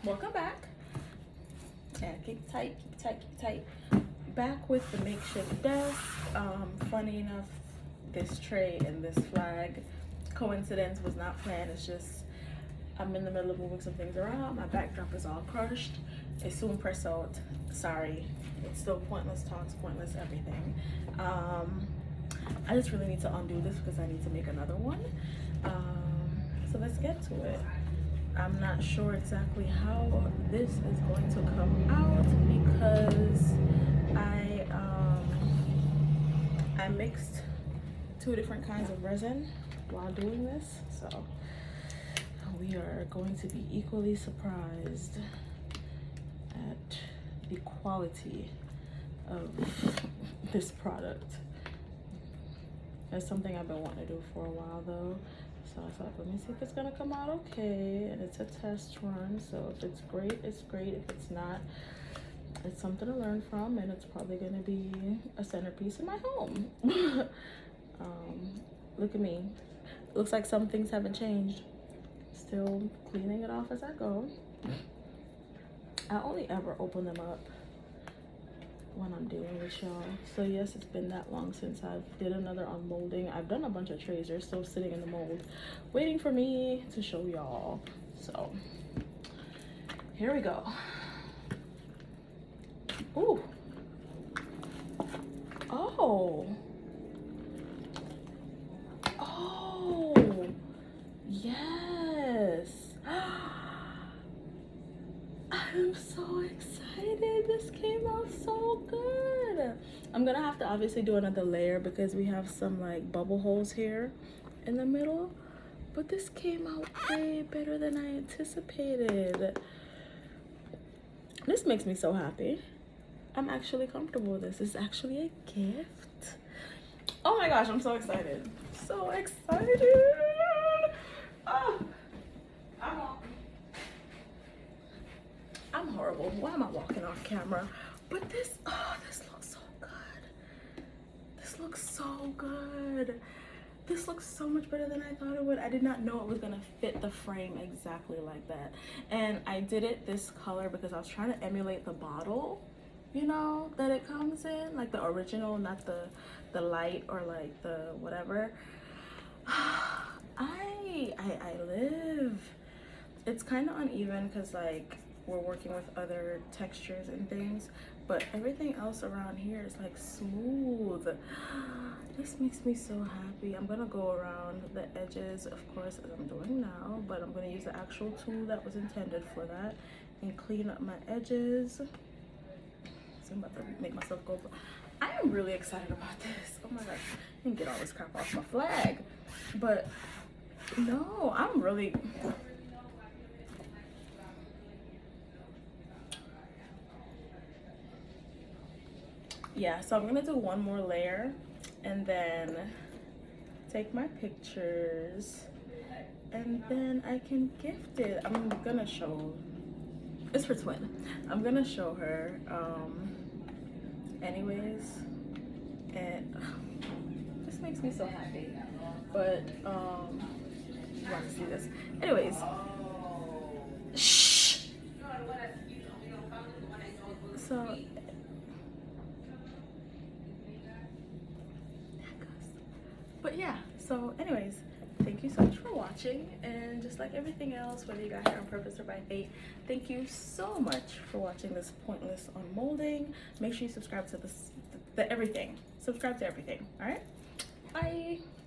Welcome back. And keep tight, keep tight, keep tight. Back with the makeshift desk. Funny enough, this tray and this flag coincidence was not planned. It's just I'm in the middle of moving some things around. My backdrop is all crushed. It's soon press out. Sorry, it's still pointless talks, pointless everything. I just really need to undo this because I need to make another one. So let's get to it. I'm not sure exactly how this is going to come out because I mixed 2 different kinds of resin while doing this, so we are going to be equally surprised at the quality of this product. It's something I've been wanting to do for a while though. So I thought, let me see if it's gonna come out okay. And it's a test run, so if it's great, it's great. If it's not, it's something to learn from, and it's probably gonna be a centerpiece in my home. Look at me. Looks like some things haven't changed. Still cleaning it off as I go. I only ever open them up when I'm dealing with y'all. So yes, it's been that long since I did another unmolding. I've done a bunch of trays. They're still sitting in the mold waiting for me to show y'all. So here we go. Ooh. Oh. Oh. Yes. I'm so excited. This came out so good. I'm gonna have to obviously do another layer because we have some like bubble holes here in the middle, but this came out way better than I anticipated. This makes me so happy. I'm actually comfortable with this. It's actually a gift. Oh my gosh, I'm so excited. So excited. Oh, I'm horrible. Why am I walking off camera? But this, oh, this looks so good. This looks so good. This looks so much better than I thought it would. I did not know it was gonna fit the frame exactly like that. And I did it this color because I was trying to emulate the bottle, you know, that it comes in, like the original, not the light or like the whatever. I live. It's kind of uneven because like we're working with other textures and things, but everything else around here is like smooth. This makes me so happy. I'm gonna go around the edges, of course, as I'm doing now, but I'm gonna use the actual tool that was intended for that and clean up my edges. So I'm about to make myself go. I am really excited about this. Oh my gosh, I didn't get all this crap off my flag, but no, I'm really. Yeah, so I'm gonna do one more layer and then take my pictures and then I can gift it. I'm gonna show, it's for twin. I'm gonna show her anyways, and this makes me so happy. But you want to see this? Anyways, shh. So but yeah, so anyways, thank you so much for watching, and just like everything else, whether you got here on purpose or by fate, thank you so much for watching this pointless unmolding. Make sure you subscribe to the everything. Subscribe to everything. All right, bye.